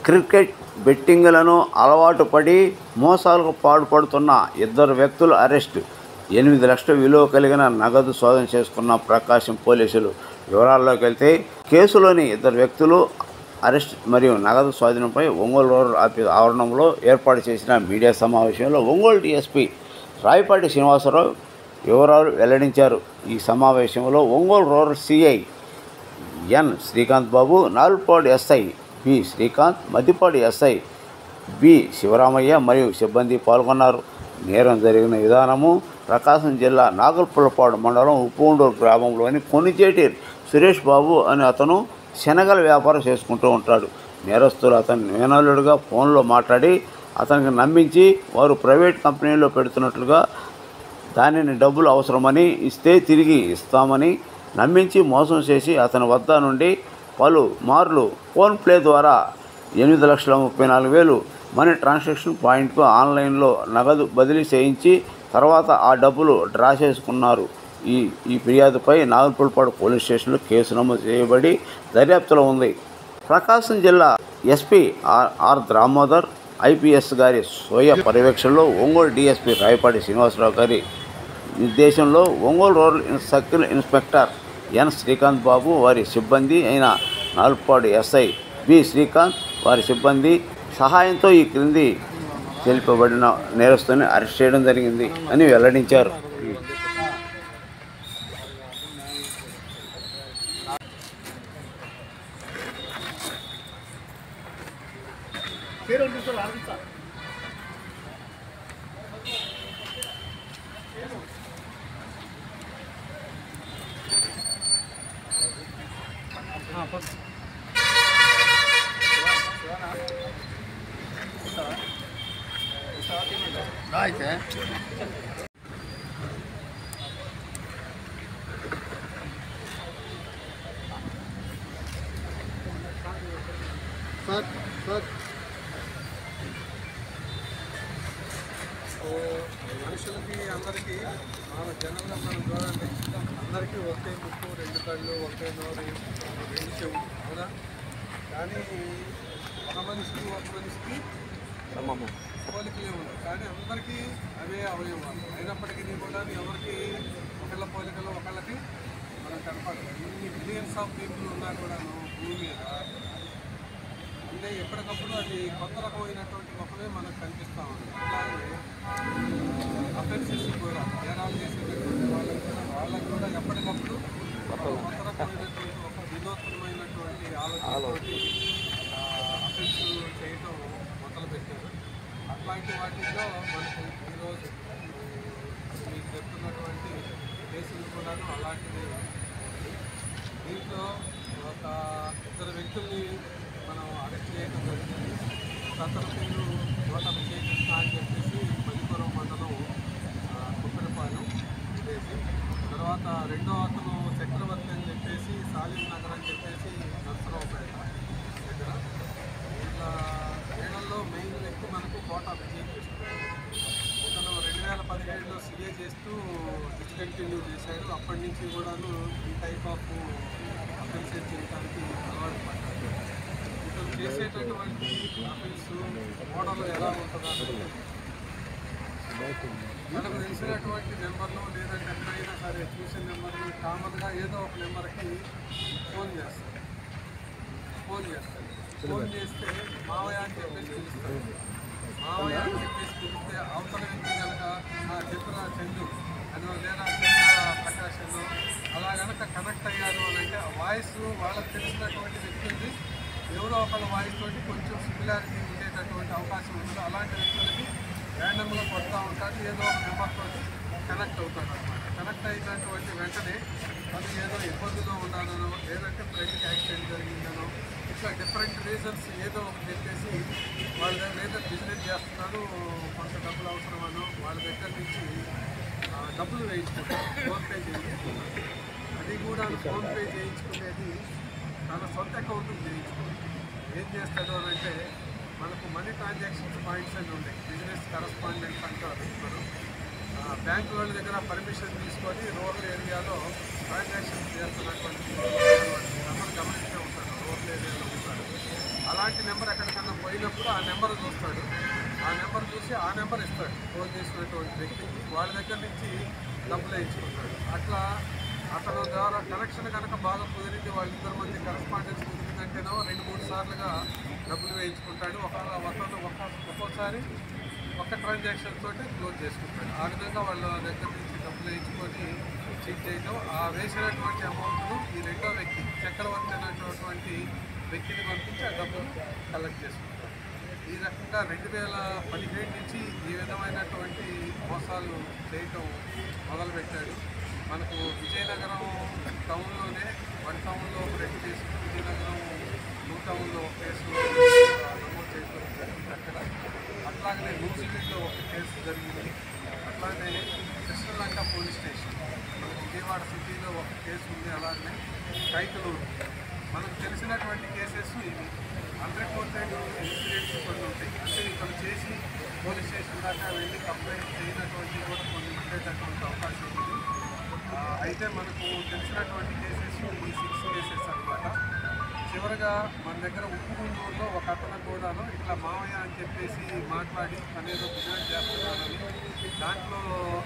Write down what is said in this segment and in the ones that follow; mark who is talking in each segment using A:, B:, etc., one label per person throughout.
A: Cricket బెట్టింగులను అలవాటు పడి మోసాలకు పాల్పడుతున్న 2 వ్యక్తులు అరెస్టు. 8 లక్షల విలువ కలిగిన నగదు స్వాధీనం చేసుకున్న ప్రకాశం పోలీసులు. వివరాల్లోకి వెళ్తే కేసులోని 2 వ్యక్తులు అరెస్ట్ మరియు నగదు స్వాధీనంపై ఒంగోలు రూరల్ ఆఫీస్ ఆవరణంలో ఏర్పాటు చేసిన మీడియా సమావేశంలో ఒంగోలు డీఎస్పీ రాయపాటి శ్రీనివాసరావు వివరాలు వెల్లడించారు. ఈ సమావేశంలో Ongole rural CI N Srikanth Babu, Nalupadu SI B Srikanth, Maddipadu SI B Sivaramaiah మరియు సిబ్బంది పాల్గొన్నారు. నేరం జరిగిన విధానము ప్రకాశం జిల్లా నాగల్పులపాడు మండలం ఉప్పూండూరు గ్రామంలోని కొనిచేటి సురేష్ బాబు అనే అతను శనగల వ్యాపారం చేసుకుంటూ ఉంటాడు. నేరస్తులు అతని మేనల్లుడిగా ఫోన్లో మాట్లాడి అతనికి నమ్మించి వారు ప్రైవేట్ కంపెనీలో పెడుతున్నట్లుగా దానిని డబ్బులు అవసరమని ఇస్తే తిరిగి ఇస్తామని నమ్మించి మోసం చేసి అతని వద్ద నుండి పలు మార్లు ఫోన్పే ద్వారా 8,34,000 మనీ ట్రాన్సాక్షన్ పాయింట్కు ఆన్లైన్లో నగదు బదిలీ చేయించి తర్వాత ఆ డబ్బులు డ్రా చేసుకున్నారు. ఈ ఫిర్యాదుపై నాగల్పులపాడు పోలీస్ స్టేషన్లో కేసు నమోదు చేయబడి దర్యాప్తులో ఉంది. ప్రకాశం జిల్లా ఎస్పీ ఆర్ దామోదర్ ఐపీఎస్ గారి స్వయ పర్యవేక్షణలో ఒంగోలు డీఎస్పీ రాయపాటి శ్రీనివాసరావు గారి నిర్దేశంలో Ongole rural circle inspector N Srikanth Babu వారి సిబ్బంది అయిన నాలుపాడు ఎస్ఐ బి శ్రీకాంత్ వారి సిబ్బంది సహాయంతో ఈ క్రింది తెలిపబడిన నేరస్తుని అరెస్ట్ చేయడం జరిగింది అని వెల్లడించారు.
B: మనుషులకి అందరికీ మన జనంగా మనం చూడండి, అందరికీ ఒకే ముక్కు, 2 కళ్ళు, ఒకే నోరు, 2 చెవులు అవునా. కానీ ఒక మనిషికి పోలికలే ఉన్నాయి, కానీ అందరికీ అవే అవయవాలు అయినప్పటికీ కూడా ఎవరికి ఒకళ్ళ పోలికలు ఒకళ్ళకి మనం కనపడదు. ఇన్ని మిలియన్స్ ఆఫ్ పీపుల్ ఉన్నా కూడాను భూమి మీద అంటే ఎప్పటికప్పుడు అది కొత్త రకమైనటువంటి మొక్కలే మనకు కనిపిస్తూ ఉంది. అలాగే అఫెన్సెస్ కూడా నేరాలు చేసేటటువంటి వాళ్ళకు కూడా ఎప్పటికప్పుడు కొత్త రకమైనటువంటి ఒక వినూత్నమైనటువంటి ఆలోచనతోటి అఫెన్స్ చేయటం మొదలుపెట్టారు. అట్లాంటి వాటిల్లో మనకు ఈరోజు మీకు చెప్తున్నటువంటి కేసులు కూడాను అలాంటివి. దీంట్లో ఒక 2 వ్యక్తుల్ని మనం అరెస్ట్ చేయడం జరిగింది. అతని పేరు నోట విజయకృష్ణ అని చెప్పేసి మల్లిపురం మండలం కుప్పనపాలెం విలేజ్. తర్వాత రెండో అతను చక్రవర్తి అని చెప్పేసి సాలిం నగర్ అని చెప్పేసి నర్సరావుపేట దగ్గర. ఇట్లా వీళ్ళల్లో మెయిన్ వ్యక్తి మనకు కోట విజయకృష్ణ. ఇతను 2017లో సీఏ చేస్తూ డిస్కంటిన్యూ చేశాడు. అప్పటి నుంచి కూడాను ఈ టైప్ ఆఫ్ అఫెన్సెస్ చేయడానికి అలవాటు పడ్డాడు. ఇతను చేసేటటువంటి అఫెన్స్ మోడల్ ఎలా ఉంటుందంటే మనకు తెలిసినటువంటి నెంబర్లు లేదంటే ఎక్కడైనా సరే చూసిన నెంబర్లు కామన్గా ఏదో ఒక నెంబర్కి ఫోన్ చేస్తారు. ఫోన్ చేస్తే మావయ్య అని చెప్పేసి పిలుస్తారు. మావయ్య అని చెప్పేసి పిలిస్తే అవతల వ్యక్తి కనుక చిత్ర చందు అని లేదా చంద్ర ప్రకాష్ అని అలా కనుక కనెక్ట్ అయ్యారు అని అంటే ఆ వాయిస్ వాళ్ళకి తెలిసినటువంటి వ్యక్తులది ఎవరో ఒకళ్ళ వాయిస్ తోటి కొంచెం సిమిలారిటీ ఉండేటటువంటి అవకాశం ఉంటుంది. అలాంటి వ్యక్తులకి ర్యాండమ్గా కొడతా ఉంటారు, ఏదో ఒక నెంబర్ తోటి కనెక్ట్ అవుతారు అనమాట. కనెక్ట్ అయినటువంటి వెంటనే అది ఏదో ఇబ్బందిలో ఉండాలనో లేదంటే ఫ్రెండ్కి యాక్సిడెంట్ జరిగిందనో ఇట్లా డిఫరెంట్ రీజన్స్ ఏదో ఒకటి చెప్పేసి వాళ్ళ దగ్గర ఏదో బిజినెస్ చేస్తున్నారు, కొంత డబ్బులు అవసరమనో వాళ్ళ దగ్గర నుంచి డబ్బులు వేయించుకుంటారు, ఫోన్పే చేయించుకుంటారు. అది కూడా ఫోన్పే చేయించుకునేది తన సొంత అకౌంట్కి చేయించుకుంటారు. ఏం చేస్తాడు అని అంటే మనకు మనీ ట్రాన్సాక్షన్స్ పాయింట్స్ అని ఉంటాయి, బిజినెస్ కరస్పాండెంట్స్ అంటారు. మనం బ్యాంకు వాళ్ళ దగ్గర పర్మిషన్ తీసుకొని రూరల్ ఏరియాలో ట్రాన్సాక్షన్స్ చేస్తున్నటువంటి అందరూ గమనించే ఉంటారు. రూరల్ ఏరియాలో ఉంటారు. అలాంటి నెంబర్ ఎక్కడికన్నా పోయినప్పుడు ఆ నెంబర్ చూస్తాడు, ఆ నెంబర్ చూసి ఆ నెంబర్ ఇస్తాడు ఫోన్ చేసినటువంటి వ్యక్తికి, వాళ్ళ దగ్గర నుంచి డబ్బులు వేయించుకుంటాడు. అట్లా అతను ద్వారా కనెక్షన్ కనుక బాగా కుదిరింది, వాళ్ళిద్దరి మధ్య కరెస్పాండెన్స్ కుదిరిందంటేనో 2-3 సార్లుగా డబ్బులు వేయించుకుంటాడు. ఒక్కోసారి ఒక్క ట్రాన్సాక్షన్ తోటి క్లోజ్ చేసుకుంటాడు. ఆ విధంగా వాళ్ళ దగ్గర నుంచి డబ్బులు వేయించుకొని చీట్ చేయడం, ఆ వేసినటువంటి అమౌంట్ను ఈ రెండో వ్యక్తి చక్రవర్తి అనేటటువంటి వ్యక్తిని పంపించి ఆ డబ్బులు కలెక్ట్ చేసుకుంటారు. ఈ రకంగా 2017 నుంచి ఈ విధమైనటువంటి మోసాలు చేయటం మొదలుపెట్టాడు. మనకు విజయనగరం టౌన్లోనే 1 టౌన్లో 2 కేసులు, విజయనగరం 2 టౌన్లో 1 కేసు నమోదు చేయడం జరిగింది అక్కడ. అట్లాగనే న్యూజిలాండ్లో 1 కేసు జరిగింది. అట్లానే కృష్ణలంక పోలీస్ స్టేషన్, మన విజయవాడ సిటీలో 1 కేసు ఉంది. అలాగే కైకలూరు. మనకు తెలిసినటువంటి కేసెస్ ఇవి. 100% ఇన్సిడెంట్స్ కొన్ని ఉంటాయి. అంటే ఇక్కడ చేసి పోలీస్ స్టేషన్ దాకా వెళ్ళి కంప్లైంట్ చేయనటువంటి కూడా కొన్ని ఉండేటటువంటి అవకాశం ఉంది. అయితే మనకు తెలిసినటువంటి కేసెస్ ఈ 6 కేసెస్ అనమాట. చివరగా మన దగ్గర ఉప్పుగుండూరులో ఒక అతను కూడాను ఇట్లా మామయ్య అని చెప్పేసి మాట్లాడి తనేదో బిజినెస్ చేస్తున్నానని, దాంట్లో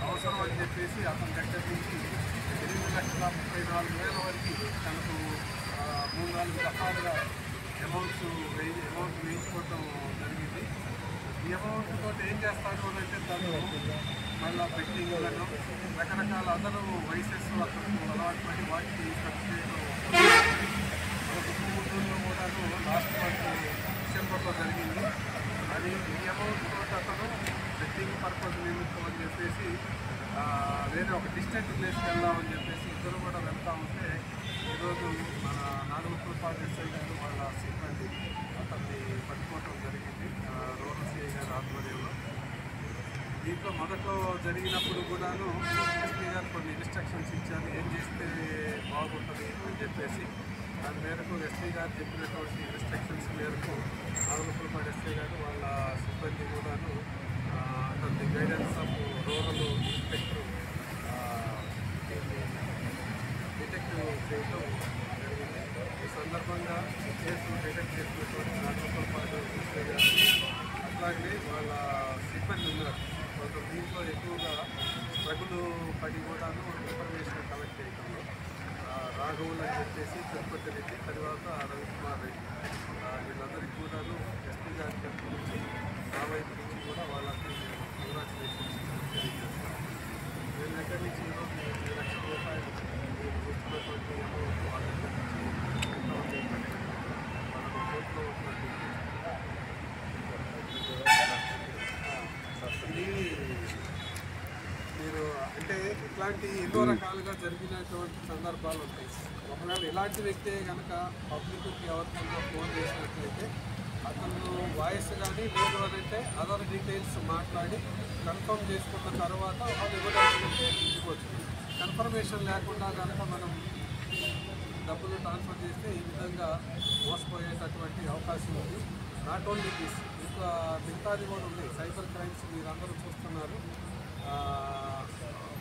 B: అవసరం అని చెప్పేసి అతని దగ్గర నుంచి 8,34,000 వరకు తనకు 3-4 దఫాలుగా అమౌంట్ వేయించుకోవటం జరిగింది. ఈ అమౌంట్ తోటి ఏం చేస్తాడు అని అంటే తను మళ్ళీ బెట్టింగ్లను రకరకాల అదరు వయసెస్ అతను అలవాటు పడి వాటికి ఖర్చు చేయడం మనకు కూడాను లాస్ట్ మంత్ డిసెంబర్లో జరిగింది. అది ఈ అమౌంట్ తోటి అతను బెట్టింగ్ పర్పస్ నిమిత్తం అని చెప్పేసి వేరే ఒక డిస్టెంట్ ప్లేస్కి వెళ్దామని చెప్పేసి ఇద్దరు కూడా వెళ్తూ ఉంటే ఈరోజు మన నాగలపూర్పాడు ఎస్ఐ గారు వాళ్ళ సిబ్బంది అతన్ని పట్టుకోవటం జరిగింది రూరల్ సిఐ గారి ఆధ్వర్యంలో. దీంట్లో మొదట్లో జరిగినప్పుడు కూడాను ఎస్పీ గారు కొన్ని ఇన్స్ట్రక్షన్స్ ఇచ్చారు, ఏం చేస్తే బాగుంటుంది అని చెప్పేసి. దాని మేరకు ఎస్పీ గారు చెప్పినటువంటి ఇన్స్ట్రక్షన్స్ మేరకు నాగలపూర్పాడు ఎస్ఐ గారు వాళ్ళ సిబ్బంది కూడాను అతని guidance of rural inspector detective చేయడం జరిగింది. ఈ సందర్భంగా కేసు డిటెక్ట్ చేసినటువంటి నాగలపూర్పాడు ఎస్ఐ గారు అట్లాగే వాళ్ళ సిబ్బంది ఉన్నారు. కొంత దీంట్లో ఎక్కువగా స్ట్రగులు పడి కూడాను ఇన్ఫర్మేషన్ కలెక్ట్ చేయడంలో రాఘవులు అని చెప్పేసి తిరుపతి రెడ్డి, తర్వాత రవికుమార్ రెడ్డి వీళ్ళందరికీ కూడాను ఎస్పీ గారి తరఫు నుంచి నా వైపు నుంచి కూడా వాళ్ళకి కంగ్రాచులేషన్స్ తెలియజేస్తాను. వీళ్ళ దగ్గర నుంచి ఈరోజు 2 లక్షల రూపాయలు చూస్తున్నటువంటి అమౌంట్ వాళ్ళ దగ్గర నుంచి మనకు కోర్టులో ఉన్నటువంటి ఇది మీరు అంటే ఇట్లాంటి ఎన్నో రకాలుగా జరిగినటువంటి సందర్భాలు ఉంటాయి. ఒకవేళ ఇలాంటి వ్యక్తే కనుక పబ్లిక్కి ఎవరికైనా ఫోన్ చేసినట్లయితే అతను వాయిస్ కానీ లేదు అనంటే అదర్ డీటెయిల్స్ మాట్లాడి కన్ఫర్మ్ చేసుకున్న తర్వాత వాళ్ళు ఇవ్వడానికి ఇవ్వచ్చు. కన్ఫర్మేషన్ లేకుండా కనుక మనం డబ్బులు ట్రాన్స్ఫర్ చేస్తే ఈ విధంగా మోసపోయేటటువంటి అవకాశం ఉంది. నాట్ ఓన్లీ దిస్, ఇంకా మిగతాది కూడా ఉంది. సైబర్ క్రైమ్స్ మీరందరూ చూస్తున్నారు.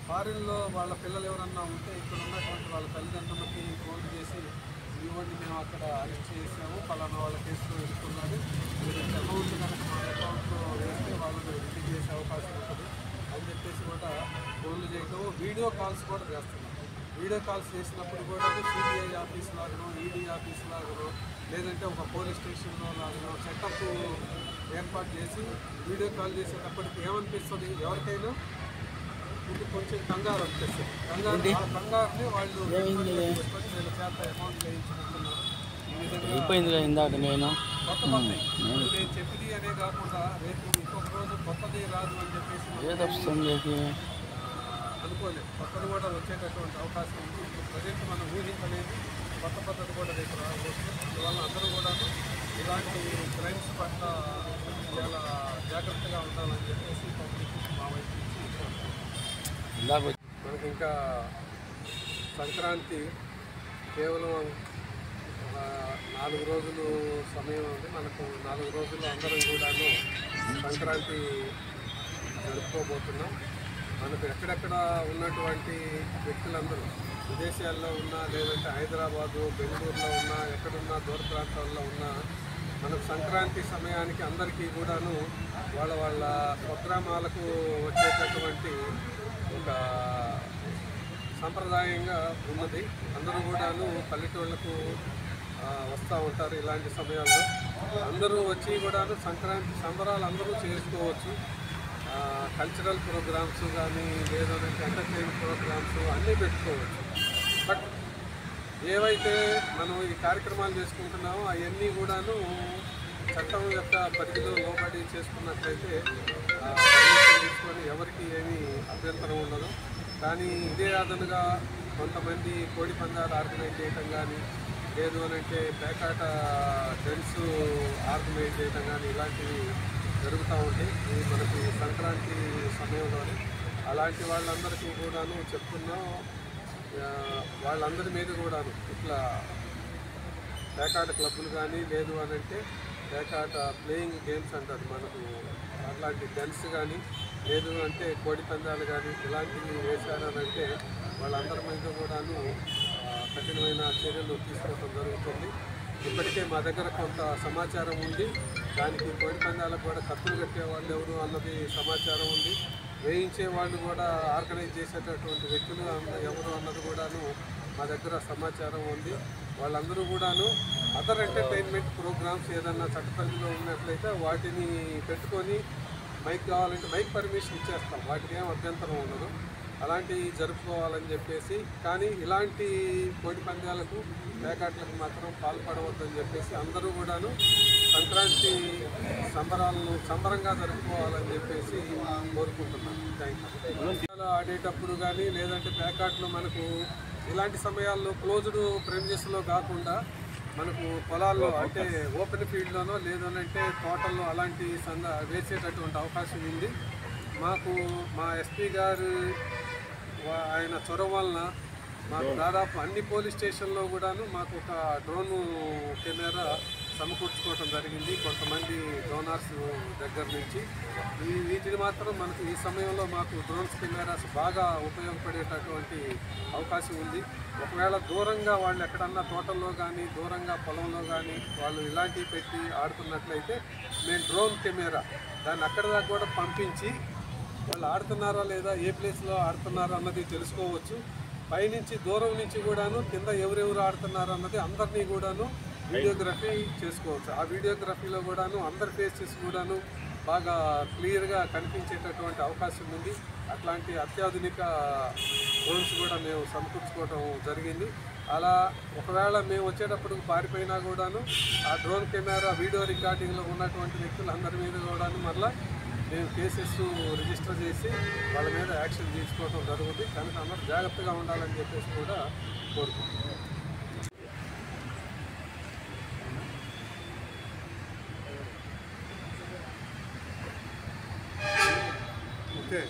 B: ఫారిన్లో వాళ్ళ పిల్లలు ఎవరన్నా ఉంటే ఇక్కడ ఉన్నటువంటి వాళ్ళ తల్లిదండ్రులకి ఫోన్ చేసి ఇవ్వండి, మేము అక్కడ అరెస్ట్ చేసాము, పలానా వాళ్ళ కేసులో వెళ్తున్నారు, మీరు అమౌంట్ కనుక మా అకౌంట్లో వేస్తే వాళ్ళని రిలీజ్ చేసే అవకాశం ఉంటుంది అని చెప్పేసి కూడా ఫోన్లు చేయటం, వీడియో కాల్స్ కూడా చేస్తున్నారు. వీడియో కాల్స్ చేసినప్పుడు కూడా సిబిఐ ఆఫీస్ లాగనో, ఈడీ ఆఫీస్ లాగనో, లేదంటే ఒక పోలీస్ స్టేషన్లో లాగనో సెటప్ ఏర్పాటు చేసి వీడియో కాల్ చేసేటప్పటికి ఏమనిపిస్తుంది, ఎవరికైనా ముందు కొంచెం కంగారు అనిపిస్తుంది. కంగారుని వాళ్ళు వీళ్ళ చేత అమౌంట్ వేయించుకుంటున్నారు. ఈ విధంగా కొత్త నేను చెప్పింది అనే కాకుండా రేపు ఇంకొక రోజు కొత్తది రాదు అని చెప్పేసి అనుకోలేదు. కొత్తది కూడా వచ్చేటటువంటి అవకాశం ఉంది. ప్రజెంట్ మనం ఊహించలేదు కొత్త పద్ధతి కూడా రేపు రాబోతుంది. అందువల్ల అందరూ కూడా ఇలాంటి క్రైమ్స్ పట్ల చాలా జాగ్రత్తగా ఉండాలని చెప్పేసి పబ్లిక్ మా వైపు నుంచి మనకి ఇంకా సంక్రాంతి కేవలం 4 రోజులు సమయం ఉంది. మనకు 4 రోజులు అందరం కూడాను సంక్రాంతి జరుపుకోబోతున్నాం. మనకు ఎక్కడెక్కడ ఉన్నటువంటి వ్యక్తులందరూ విదేశాల్లో ఉన్నా, లేదంటే హైదరాబాదు, బెంగళూరులో ఉన్నా, ఎక్కడున్నా, దూర ప్రాంతాల్లో ఉన్నా మనకు సంక్రాంతి సమయానికి అందరికీ కూడాను వాళ్ళ వాళ్ళ స్వగ్రామాలకు వచ్చేటటువంటి ఒక సాంప్రదాయంగా ఉన్నది. అందరూ కూడాను పల్లెటూళ్ళకు వస్తూ ఉంటారు. ఇలాంటి సమయాల్లో అందరూ వచ్చి కూడాను సంక్రాంతి సంబరాలు అందరూ చేసుకోవచ్చు. కల్చరల్ ప్రోగ్రామ్స్ కానీ లేదంటే ఎంటర్టైన్ ప్రోగ్రామ్స్ అన్నీ పెట్టుకోవచ్చు. బట్ ఏవైతే మనం ఈ కార్యక్రమాలు చేసుకుంటున్నామో అవన్నీ కూడాను చట్టం యొక్క పరిధిలో లోబడి చేసుకున్నట్లయితే పర్మిషన్ తీసుకొని ఎవరికి ఏమీ అభ్యంతరం ఉండదు. కానీ ఇదే అదనుగా కొంతమంది కోడి పందాలు ఆర్గనైజ్ చేయటం కానీ లేదు అని అంటే పేకాట డెన్స్ ఆర్గనైజ్ చేయటం కానీ ఇలాంటివి జరుగుతూ ఉంటాయి. ఇది మనకి సంక్రాంతి సమయంలోనే అలాంటి వాళ్ళందరికీ కూడాను చెప్తున్నాం. వాళ్ళందరి మీద కూడాను ఇట్లా పేకాట క్లబ్బులు కానీ లేదు అని అంటే పేకాట ప్లేయింగ్ గేమ్స్ అంటారు మనకు, అట్లాంటి డెన్స్ కానీ లేదు అంటే కోడి పందాలు కానీ ఇలాంటివి వేశారనంటే వాళ్ళందరి మీద కూడాను కఠినమైన చర్యలు తీసుకోవడం జరుగుతుంది. ఇప్పటికే మా దగ్గర కొంత సమాచారం ఉంది. దానికి కోడి పందాలకు కూడా కత్తులు కట్టేవాళ్ళు ఎవరు అన్నది సమాచారం ఉంది. వేయించే వాళ్ళు కూడా ఆర్గనైజ్ చేసేటటువంటి వ్యక్తులు ఎవరు అన్నది కూడాను మా దగ్గర సమాచారం ఉంది. వాళ్ళందరూ కూడాను అదర్ ఎంటర్టైన్మెంట్ ప్రోగ్రామ్స్ ఏదన్నా చట్టపరిధిలో ఉన్నట్లయితే వాటిని పెట్టుకొని మైక్ కావాలంటే మైక్ పర్మిషన్ ఇచ్చేస్తాం. వాటికి ఏం అభ్యంతరం ఉండదు. అలాంటివి జరుపుకోవాలని చెప్పేసి, కానీ ఇలాంటి కోడి పందాలకు పేకాట్లకు మాత్రం పాల్పడవద్దని చెప్పేసి అందరూ కూడాను సంక్రాంతి సంబరాలను సంబరంగా జరుపుకోవాలని చెప్పేసి కోరుకుంటున్నాను. Thank you. ఆడేటప్పుడు కానీ లేదంటే పేకాట్లు మనకు ఇలాంటి సమయాల్లో క్లోజ్డ్ ప్రెమిసెస్లో కాకుండా మనకు పొలాల్లో అంటే ఓపెన్ ఫీల్డ్లోనో లేదనంటే తోటల్లో అలాంటి వేసేటటువంటి అవకాశం ఉంది. మాకు మా ఎస్పీ గారు ఆయన చొరవ వలన మాకు దాదాపు అన్ని పోలీస్ స్టేషన్లో కూడాను మాకు ఒక డ్రోన్ కెమెరా సమకూర్చుకోవడం జరిగింది. కొంతమంది డోనార్స్ దగ్గర నుంచి వీటిని మాత్రం మనకు ఈ సమయంలో మాకు డ్రోన్స్ కెమెరాస్ బాగా ఉపయోగపడేటటువంటి అవకాశం ఉంది. ఒకవేళ దూరంగా వాళ్ళు ఎక్కడన్నా తోటల్లో కానీ దూరంగా పొలంలో కానీ వాళ్ళు ఇలాంటివి పెట్టి ఆడుతున్నట్లయితే మేము డ్రోన్ కెమెరా దాన్ని అక్కడ దాకా కూడా పంపించి వాళ్ళు ఆడుతున్నారా లేదా ఏ ప్లేస్లో ఆడుతున్నారా అన్నది తెలుసుకోవచ్చు. పైనుంచి దూరం నుంచి కూడాను కింద ఎవరెవరు ఆడుతున్నారు అన్నది అందరినీ కూడాను వీడియోగ్రఫీ చేసుకోవచ్చు. ఆ వీడియోగ్రఫీలో కూడాను అందరి ఫేసెస్ కూడాను బాగా క్లియర్గా కనిపించేటటువంటి అవకాశం ఉంది. అట్లాంటి అత్యాధునిక డ్రోన్స్ కూడా మేము సమకూర్చుకోవడం జరిగింది. అలా ఒకవేళ మేము వచ్చేటప్పుడు పారిపోయినా కూడాను ఆ డ్రోన్ కెమెరా వీడియో రికార్డింగ్లో ఉన్నటువంటి వ్యక్తులందరి మీద కూడాను మరలా మేము కేసెస్ రిజిస్టర్ చేసి వాళ్ళ మీద యాక్షన్ తీసుకోవడం జరుగుతుంది. కనుక అందరూ జాగ్రత్తగా ఉండాలని చెప్పేసి కూడా కోరుకుంటున్నాం. ఓకే.